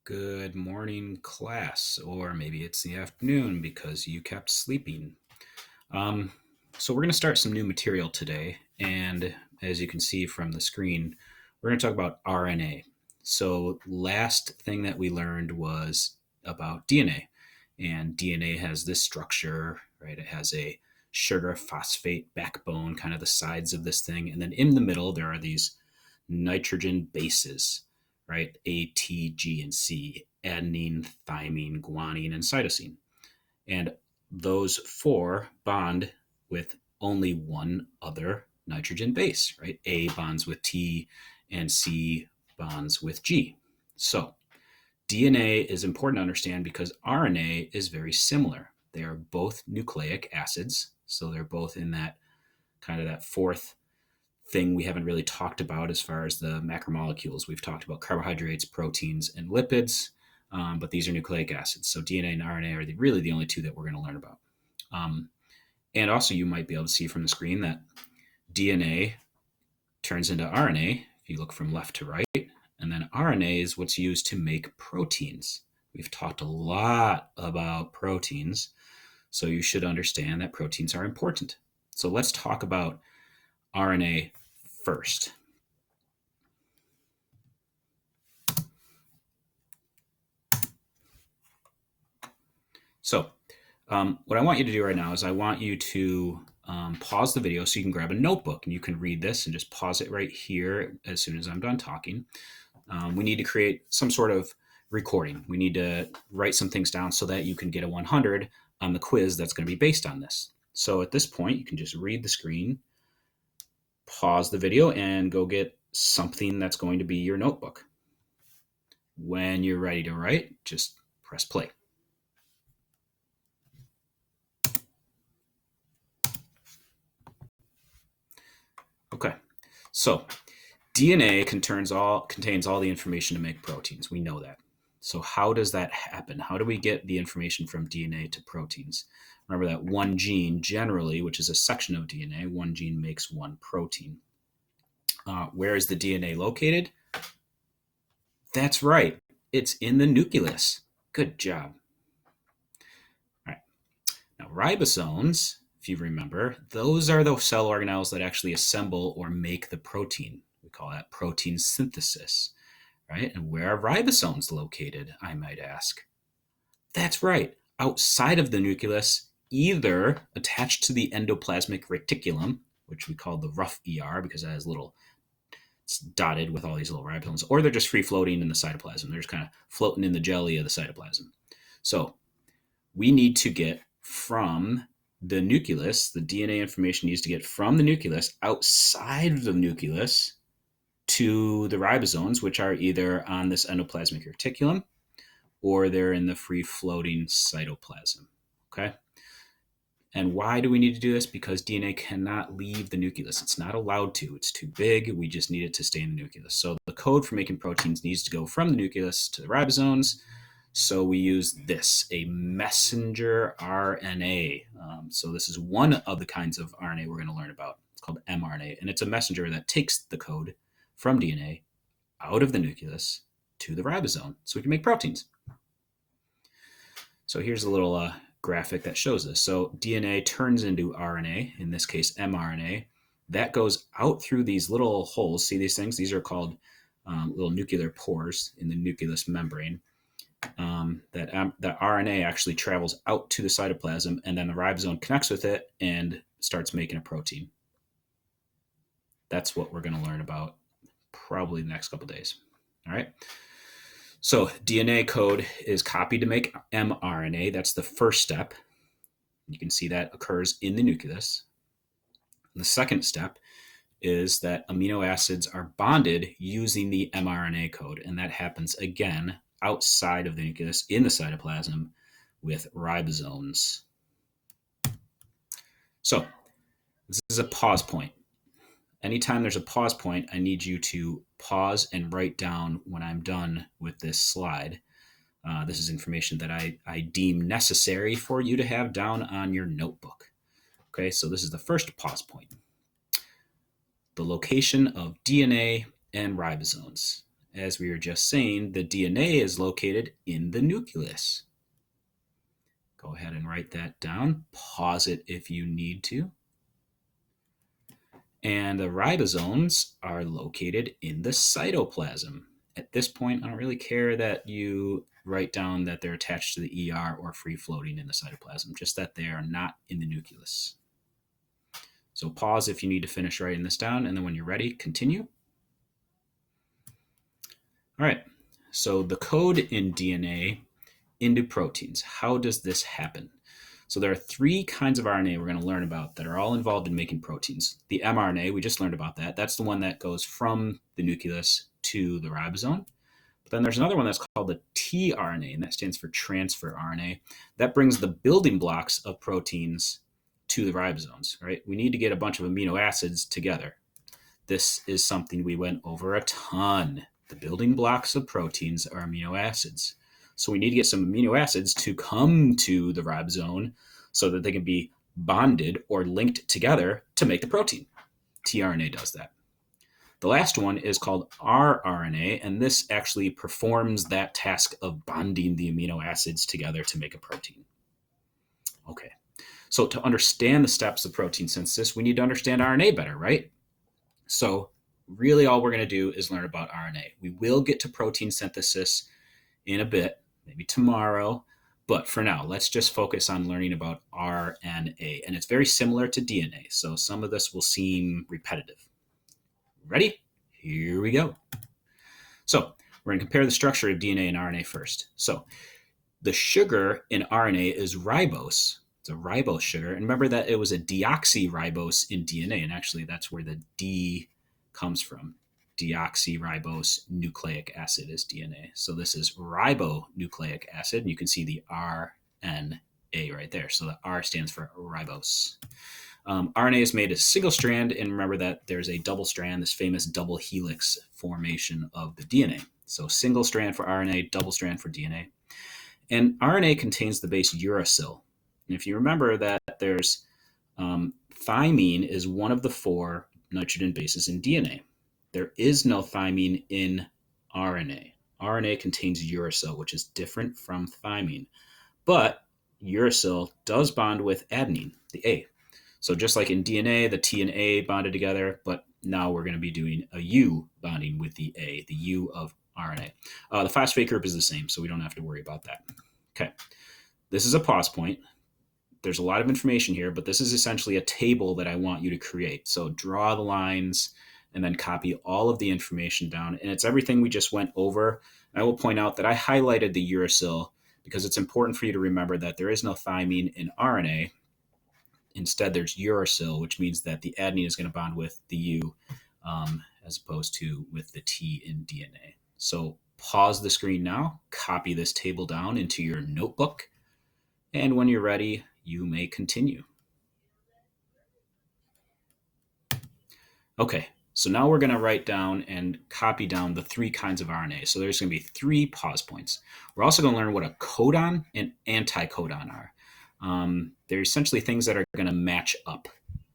Good morning, class, or maybe it's the afternoon because you kept sleeping. Um, so, we're going to start some new material today, and as you can see from the screen, we're going to talk about RNA. So, last thing that we learned was about DNA, and DNA has this structure, right? It has a sugar phosphate backbone, kind of the sides of this thing, and then in the middle, there are these nitrogen bases, right? A, T, G, and C, adenine, thymine, guanine, and cytosine. And those four bond with only one other nitrogen base, right? A bonds with T and C bonds with G. So DNA is important to understand because RNA is very similar. They are both nucleic acids. So they're both in that kind of that fourth thing we haven't really talked about as far as the macromolecules. We've talked about carbohydrates, proteins, and lipids, but these are nucleic acids. So DNA and RNA are really the only two that we're going to learn about. Um, and also, you might be able to see from the screen that DNA turns into RNA if you look from left to right, and then RNA is what's used to make proteins. We've talked a lot about proteins, so you should understand that proteins are important. So let's talk about RNA first. So, what I want you to do right now is I want you to pause the video so you can grab a notebook and you can read this and just pause it right here as soon as I'm done talking. We need to create some sort of recording. We need to write some things down so that you can get a 100 on the quiz that's going to be based on this. So at this point, you can just read the screen, pause the video, and go get something that's going to be your notebook. When you're ready to write, just press play. Okay, so DNA contains all the information to make proteins. We know that. So how does that happen? How do we get the information from DNA to proteins? Remember that one gene generally, which is a section of DNA, one gene makes one protein. Where is the DNA located? That's right. It's in the nucleus. Good job. All right. Now, ribosomes, if you remember, those are the cell organelles that actually assemble or make the protein. We call that protein synthesis, right? And where are ribosomes located, I might ask? That's right, outside of the nucleus, either attached to the endoplasmic reticulum, which we call the rough ER because it has it's dotted with all these little ribosomes, or they're just free floating in the cytoplasm. They're just kind of floating in the jelly of the cytoplasm. So we need to get from the nucleus, the DNA information needs to get from the nucleus outside of the nucleus to the ribosomes, which are either on this endoplasmic reticulum or they're in the free floating cytoplasm. Okay. And why do we need to do this? Because DNA cannot leave the nucleus. It's not allowed to. It's too big. We just need it to stay in the nucleus. So the code for making proteins needs to go from the nucleus to the ribosomes. So we use this, a messenger RNA. So this is one of the kinds of RNA we're going to learn about. It's called mRNA. And it's a messenger that takes the code from DNA out of the nucleus to the ribosome so we can make proteins. So here's a little graphic that shows this. So DNA turns into RNA, in this case mRNA. That goes out through these little holes. See these things? These are called little nuclear pores in the nucleus membrane. That RNA actually travels out to the cytoplasm, and then the ribosome connects with it and starts making a protein. That's what we're going to learn about probably the next couple of days. All right. So DNA code is copied to make mRNA. That's the first step. You can see that occurs in the nucleus. The second step is that amino acids are bonded using the mRNA code, and that happens again outside of the nucleus in the cytoplasm with ribosomes. So this is a pause point. Anytime there's a pause point, I need you to pause and write down when I'm done with this slide. This is information that I deem necessary for you to have down on your notebook. Okay, so this is the first pause point. The location of DNA and ribosomes. as we were just saying, the DNA is located in the nucleus. Go ahead and write that down. Pause it if you need to. And the ribosomes are located in the cytoplasm. At this point, I don't really care that you write down that they're attached to the ER or free floating in the cytoplasm, just that they are not in the nucleus. So pause if you need to finish writing this down, and then when you're ready, continue. All right, so the code in DNA into proteins. How does this happen? So there are three kinds of RNA we're going to learn about that are all involved in making proteins. The mRNA, we just learned about that. That's the one that goes from the nucleus to the ribosome. But then there's another one that's called the tRNA, and that stands for transfer RNA. That brings the building blocks of proteins to the ribosomes, right? We need to get a bunch of amino acids together. This is something we went over a ton. The building blocks of proteins are amino acids. So we need to get some amino acids to come to the ribosome so that they can be bonded or linked together to make the protein. tRNA does that. The last one is called rRNA, and this actually performs that task of bonding the amino acids together to make a protein. Okay, so to understand the steps of protein synthesis, we need to understand RNA better, right? So really all we're going to do is learn about RNA. We will get to protein synthesis in a bit, maybe tomorrow, but for now, let's just focus on learning about RNA. And it's very similar to DNA, so some of this will seem repetitive. Ready? Here we go. So we're going to compare the structure of DNA and RNA first. So the sugar in RNA is ribose. It's a ribose sugar. And remember that it was a deoxyribose in DNA, and actually that's where the D comes from. Deoxyribose nucleic acid is DNA. So this is ribonucleic acid, and you can see the RNA right there. So the R stands for ribose. RNA is made as single strand, and remember that there's a double strand, this famous double helix formation of the DNA. So single strand for RNA, double strand for DNA. And RNA contains the base uracil. And if you remember that there's thymine is one of the 4 nitrogen bases in DNA. There is no thymine in RNA. RNA contains uracil, which is different from thymine. But uracil does bond with adenine, the A. So just like in DNA, the T and A bonded together, but now we're going to be doing a U bonding with the A, the U of RNA. The phosphate group is the same, so we don't have to worry about that. Okay, this is a pause point. There's a lot of information here, but this is essentially a table that I want you to create. So draw the lines and then copy all of the information down. And it's everything we just went over. I will point out that I highlighted the uracil because it's important for you to remember that there is no thymine in RNA. Instead, there's uracil, which means that the adenine is going to bond with the U as opposed to with the T in DNA. So pause the screen now, copy this table down into your notebook, and when you're ready, you may continue. Okay, so now we're going to write down and copy down the 3 kinds of RNA. So there's going to be 3 pause points. We're also going to learn what a codon and anticodon are. They're essentially things that are going to match up.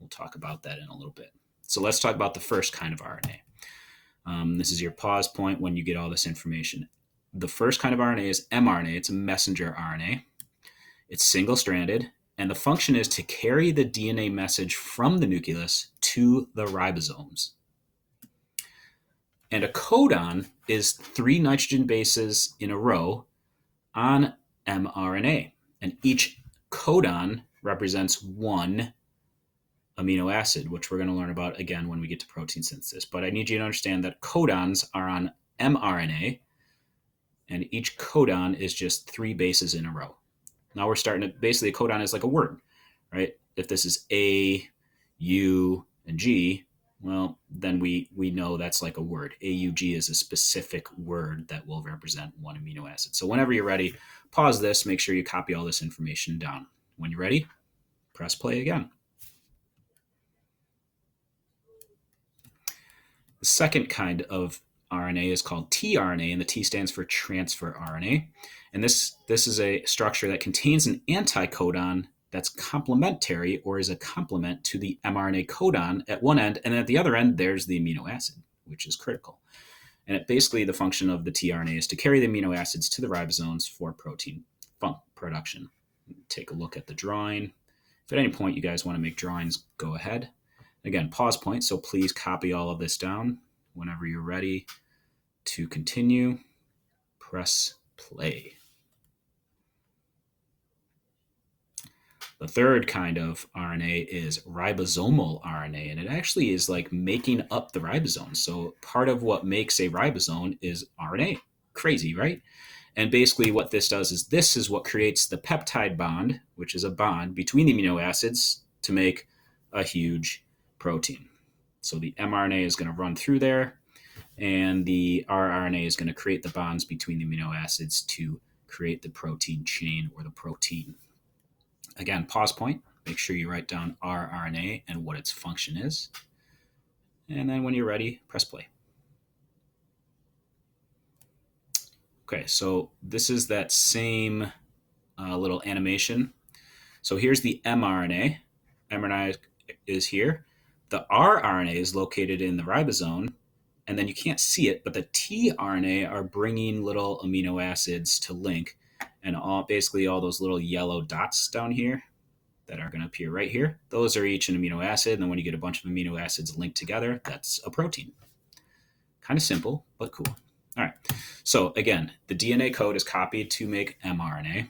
We'll talk about that in a little bit. So let's talk about the first kind of RNA. This is your pause point when you get all this information. The first kind of RNA is mRNA. It's a messenger RNA. It's single-stranded, and the function is to carry the DNA message from the nucleus to the ribosomes. And a codon is 3 nitrogen bases in a row on mRNA, and each codon represents 1 amino acid, which we're going to learn about again when we get to protein synthesis. But I need you to understand that codons are on mRNA, and each codon is just 3 bases in a row. Now we're starting to, basically a codon is like a word, right? If this is A, U, and G, well, then we know that's like a word. AUG is a specific word that will represent 1 amino acid. So whenever you're ready, pause this, make sure you copy all this information down. When you're ready, press play again. The second kind of RNA is called tRNA, and the T stands for transfer RNA. And this is a structure that contains an anticodon that's complementary or is a complement to the mRNA codon at one end, and at the other end, there's the amino acid, which is critical. And basically, the function of the tRNA is to carry the amino acids to the ribosomes for protein production. Take a look at the drawing. If at any point you guys want to make drawings, go ahead. Again, pause point, so please copy all of this down. Whenever you're ready to continue, press play. The third kind of RNA is ribosomal RNA, and it actually is like making up the ribosome. So part of what makes a ribosome is RNA. Crazy, right? And basically what this does is this is what creates the peptide bond, which is a bond between the amino acids to make a huge protein. So the mRNA is going to run through there, and the rRNA is going to create the bonds between the amino acids to create the protein chain or the protein. Again, pause point. Make sure you write down rRNA and what its function is. And then when you're ready, press play. Okay, so this is that same little animation. So here's the mRNA. mRNA is here. The rRNA is located in the ribosome, and then you can't see it, but the tRNA are bringing little amino acids to link, and basically all those little yellow dots down here that are going to appear right here, those are each an amino acid, and then when you get a bunch of amino acids linked together, that's a protein. Kind of simple, but cool. All right, so again, the DNA code is copied to make mRNA,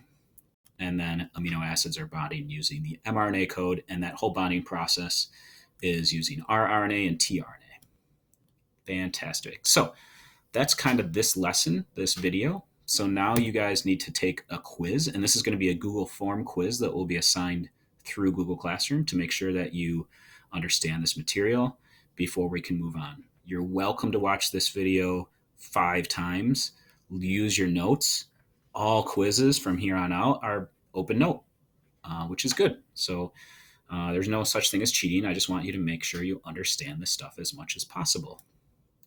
and then amino acids are bonding using the mRNA code, and that whole bonding process is using rRNA and tRNA. Fantastic. So that's kind of this lesson, this video. So now you guys need to take a quiz, and this is going to be a Google form quiz that will be assigned through Google Classroom to make sure that you understand this material before we can move on. You're welcome to watch this video 5 times. Use your notes. All quizzes from here on out are open note, which is good. So there's no such thing as cheating. I just want you to make sure you understand this stuff as much as possible.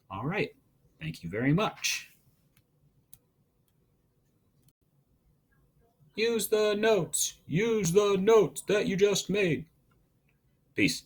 All right. Thank you very much. Use the notes. Use the notes that you just made. Peace.